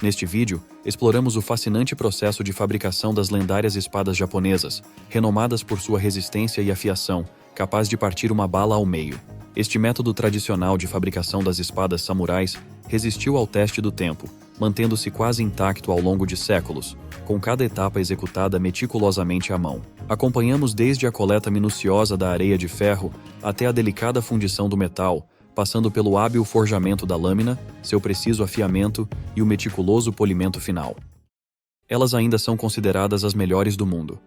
Neste vídeo, exploramos o fascinante processo de fabricação das lendárias espadas japonesas, renomadas por sua resistência e afiação, capaz de partir uma bala ao meio. Este método tradicional de fabricação das espadas samurais resistiu ao teste do tempo, mantendo-se quase intacto ao longo de séculos, com cada etapa executada meticulosamente à mão. Acompanhamos desde a coleta minuciosa da areia de ferro até a delicada fundição do metal, passando pelo hábil forjamento da lâmina, seu preciso afiamento e o meticuloso polimento final. Elas ainda são consideradas as melhores do mundo.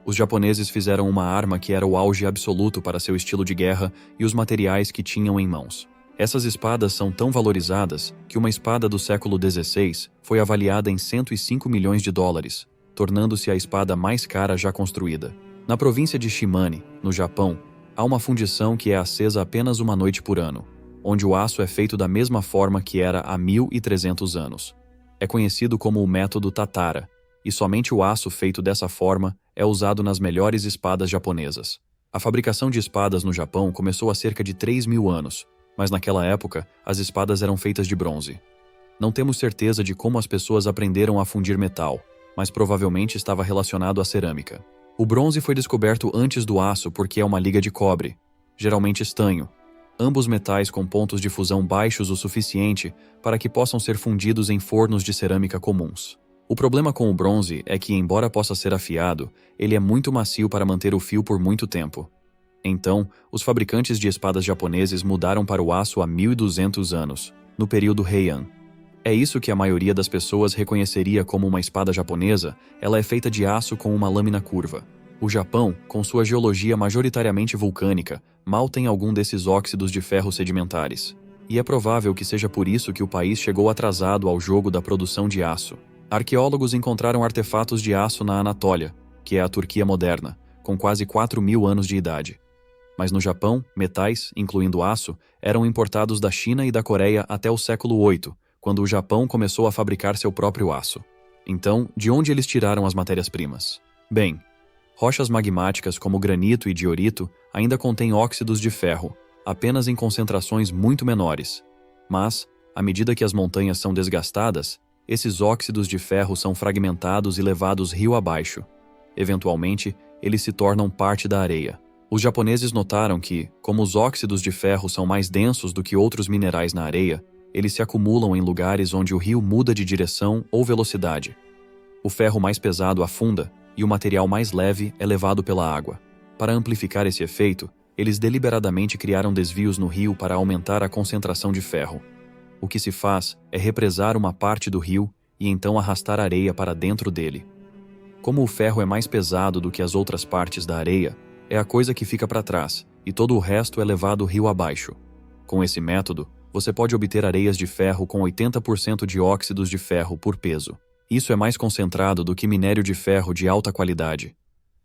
Os japoneses fizeram uma arma que era o auge absoluto para seu estilo de guerra e os materiais que tinham em mãos. Essas espadas são tão valorizadas que uma espada do século XVI foi avaliada em 105 milhões de dólares, tornando-se a espada mais cara já construída. Na província de Shimane, no Japão, há uma fundição que é acesa apenas uma noite por ano, onde o aço é feito da mesma forma que era há 1.300 anos. É conhecido como o método Tatara, e somente o aço feito dessa forma é usado nas melhores espadas japonesas. A fabricação de espadas no Japão começou há cerca de 3.000 anos, mas naquela época as espadas eram feitas de bronze. Não temos certeza de como as pessoas aprenderam a fundir metal, mas provavelmente estava relacionado à cerâmica. O bronze foi descoberto antes do aço porque é uma liga de cobre, geralmente estanho, ambos metais com pontos de fusão baixos o suficiente para que possam ser fundidos em fornos de cerâmica comuns. O problema com o bronze é que, embora possa ser afiado, ele é muito macio para manter o fio por muito tempo. Então, os fabricantes de espadas japoneses mudaram para o aço há 1.200 anos, no período Heian. É isso que a maioria das pessoas reconheceria como uma espada japonesa. Ela é feita de aço com uma lâmina curva. O Japão, com sua geologia majoritariamente vulcânica, mal tem algum desses óxidos de ferro sedimentares. E é provável que seja por isso que o país chegou atrasado ao jogo da produção de aço. Arqueólogos encontraram artefatos de aço na Anatólia, que é a Turquia moderna, com quase 4.000 anos de idade. Mas no Japão, metais, incluindo aço, eram importados da China e da Coreia até o século VIII, quando o Japão começou a fabricar seu próprio aço. Então, de onde eles tiraram as matérias-primas? Bem, rochas magmáticas como granito e diorito ainda contêm óxidos de ferro, apenas em concentrações muito menores. Mas, à medida que as montanhas são desgastadas, esses óxidos de ferro são fragmentados e levados rio abaixo. Eventualmente, eles se tornam parte da areia. Os japoneses notaram que, como os óxidos de ferro são mais densos do que outros minerais na areia, eles se acumulam em lugares onde o rio muda de direção ou velocidade. O ferro mais pesado afunda e o material mais leve é levado pela água. Para amplificar esse efeito, eles deliberadamente criaram desvios no rio para aumentar a concentração de ferro. O que se faz é represar uma parte do rio e então arrastar areia para dentro dele. Como o ferro é mais pesado do que as outras partes da areia, é a coisa que fica para trás, e todo o resto é levado rio abaixo. Com esse método, você pode obter areias de ferro com 80% de óxidos de ferro por peso. Isso é mais concentrado do que minério de ferro de alta qualidade.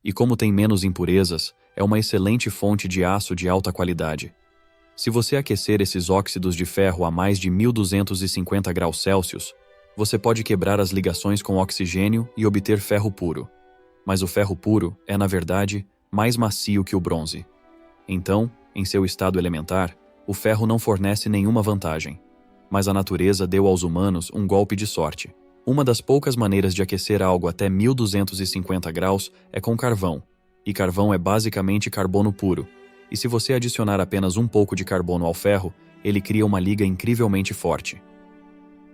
E como tem menos impurezas, é uma excelente fonte de aço de alta qualidade. Se você aquecer esses óxidos de ferro a mais de 1.250 graus Celsius, você pode quebrar as ligações com oxigênio e obter ferro puro. Mas o ferro puro é, na verdade, mais macio que o bronze. Então, em seu estado elementar, o ferro não fornece nenhuma vantagem. Mas a natureza deu aos humanos um golpe de sorte. Uma das poucas maneiras de aquecer algo até 1.250 graus é com carvão. E carvão é basicamente carbono puro. E se você adicionar apenas um pouco de carbono ao ferro, ele cria uma liga incrivelmente forte.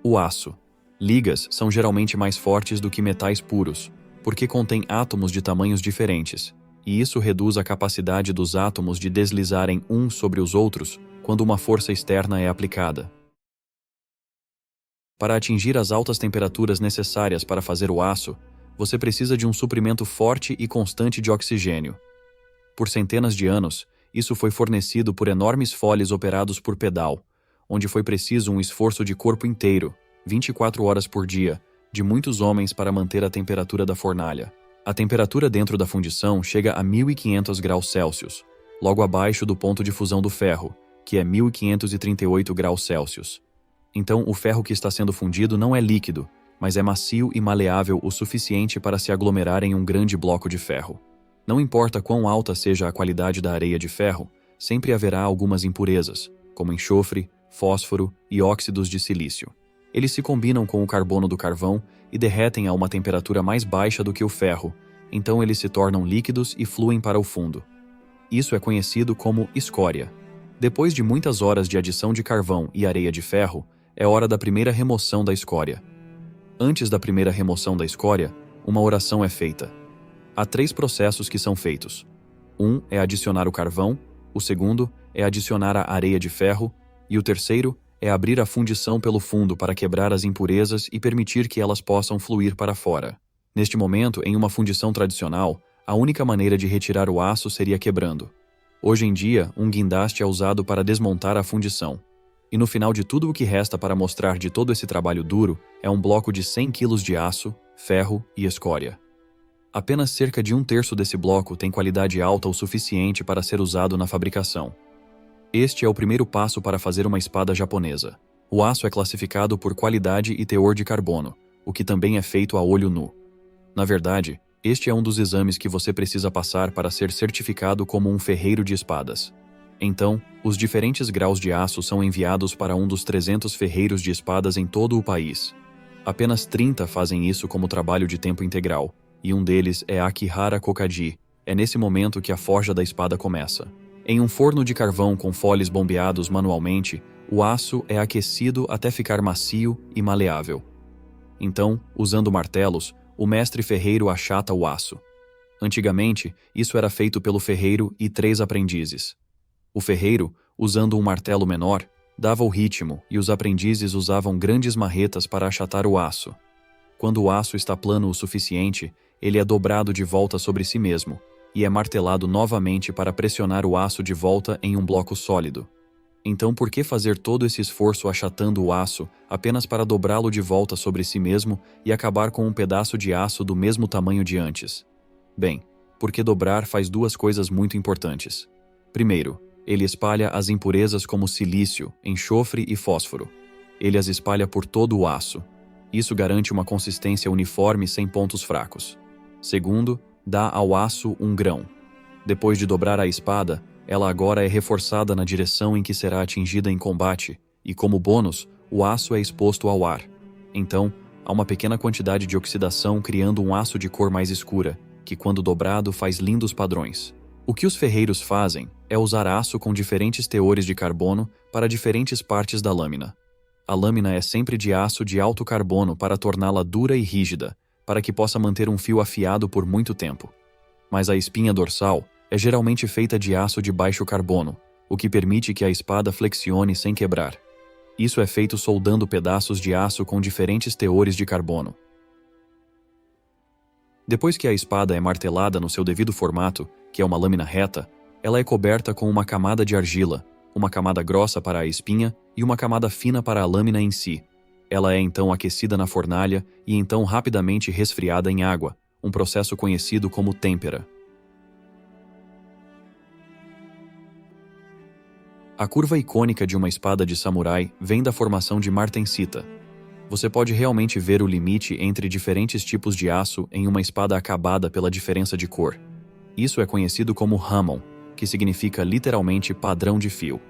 O aço. Ligas são geralmente mais fortes do que metais puros, porque contêm átomos de tamanhos diferentes, e isso reduz a capacidade dos átomos de deslizarem uns sobre os outros quando uma força externa é aplicada. Para atingir as altas temperaturas necessárias para fazer o aço, você precisa de um suprimento forte e constante de oxigênio. Por centenas de anos, isso foi fornecido por enormes foles operados por pedal, onde foi preciso um esforço de corpo inteiro, 24 horas por dia, de muitos homens para manter a temperatura da fornalha. A temperatura dentro da fundição chega a 1.500 graus Celsius, logo abaixo do ponto de fusão do ferro, que é 1.538 graus Celsius. Então, o ferro que está sendo fundido não é líquido, mas é macio e maleável o suficiente para se aglomerar em um grande bloco de ferro. Não importa quão alta seja a qualidade da areia de ferro, sempre haverá algumas impurezas, como enxofre, fósforo e óxidos de silício. Eles se combinam com o carbono do carvão e derretem a uma temperatura mais baixa do que o ferro, então eles se tornam líquidos e fluem para o fundo. Isso é conhecido como escória. Depois de muitas horas de adição de carvão e areia de ferro, é hora da primeira remoção da escória. Antes da primeira remoção da escória, uma oração é feita. Há 3 processos que são feitos. Um é adicionar o carvão, o segundo é adicionar a areia de ferro e o terceiro é abrir a fundição pelo fundo para quebrar as impurezas e permitir que elas possam fluir para fora. Neste momento, em uma fundição tradicional, a única maneira de retirar o aço seria quebrando. Hoje em dia, um guindaste é usado para desmontar a fundição. E no final de tudo o que resta para mostrar de todo esse trabalho duro é um bloco de 100 kg de aço, ferro e escória. Apenas cerca de 1/3 desse bloco tem qualidade alta o suficiente para ser usado na fabricação. Este é o primeiro passo para fazer uma espada japonesa. O aço é classificado por qualidade e teor de carbono, o que também é feito a olho nu. Na verdade, este é um dos exames que você precisa passar para ser certificado como um ferreiro de espadas. Então, os diferentes graus de aço são enviados para um dos 300 ferreiros de espadas em todo o país. Apenas 30 fazem isso como trabalho de tempo integral, e um deles é Akihara Kokaji. É nesse momento que a forja da espada começa. Em um forno de carvão com foles bombeados manualmente, o aço é aquecido até ficar macio e maleável. Então, usando martelos, o mestre ferreiro achata o aço. Antigamente, isso era feito pelo ferreiro e 3 aprendizes. O ferreiro, usando um martelo menor, dava o ritmo e os aprendizes usavam grandes marretas para achatar o aço. Quando o aço está plano o suficiente, ele é dobrado de volta sobre si mesmo e é martelado novamente para pressionar o aço de volta em um bloco sólido. Então, por que fazer todo esse esforço achatando o aço apenas para dobrá-lo de volta sobre si mesmo e acabar com um pedaço de aço do mesmo tamanho de antes? Bem, porque dobrar faz 2 coisas muito importantes. Primeiro, ele espalha as impurezas como silício, enxofre e fósforo. Ele as espalha por todo o aço. Isso garante uma consistência uniforme sem pontos fracos. Segundo, dá ao aço um grão. Depois de dobrar a espada, ela agora é reforçada na direção em que será atingida em combate, e como bônus, o aço é exposto ao ar. Então, há uma pequena quantidade de oxidação criando um aço de cor mais escura, que quando dobrado faz lindos padrões. O que os ferreiros fazem é usar aço com diferentes teores de carbono para diferentes partes da lâmina. A lâmina é sempre de aço de alto carbono para torná-la dura e rígida, para que possa manter um fio afiado por muito tempo. Mas a espinha dorsal é geralmente feita de aço de baixo carbono, o que permite que a espada flexione sem quebrar. Isso é feito soldando pedaços de aço com diferentes teores de carbono. Depois que a espada é martelada no seu devido formato, que é uma lâmina reta, ela é coberta com uma camada de argila, uma camada grossa para a espinha e uma camada fina para a lâmina em si. Ela é então aquecida na fornalha e então rapidamente resfriada em água, um processo conhecido como têmpera. A curva icônica de uma espada de samurai vem da formação de martensita. Você pode realmente ver o limite entre diferentes tipos de aço em uma espada acabada pela diferença de cor. Isso é conhecido como hamon, que significa literalmente padrão de fio.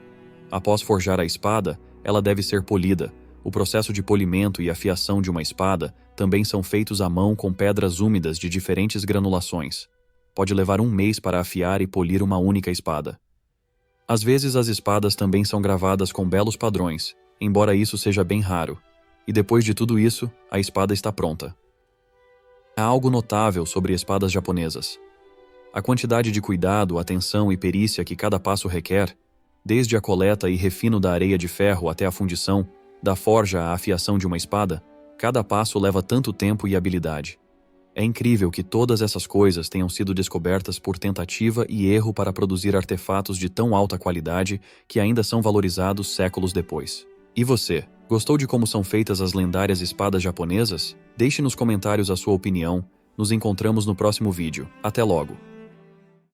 Após forjar a espada, ela deve ser polida. O processo de polimento e afiação de uma espada também são feitos à mão com pedras úmidas de diferentes granulações. Pode levar 1 mês para afiar e polir uma única espada. Às vezes as espadas também são gravadas com belos padrões, embora isso seja bem raro. E depois de tudo isso, a espada está pronta. Há algo notável sobre espadas japonesas. A quantidade de cuidado, atenção e perícia que cada passo requer, desde a coleta e refino da areia de ferro até a fundição, da forja à afiação de uma espada, cada passo leva tanto tempo e habilidade. É incrível que todas essas coisas tenham sido descobertas por tentativa e erro para produzir artefatos de tão alta qualidade que ainda são valorizados séculos depois. E você, gostou de como são feitas as lendárias espadas japonesas? Deixe nos comentários a sua opinião. Nos encontramos no próximo vídeo. Até logo!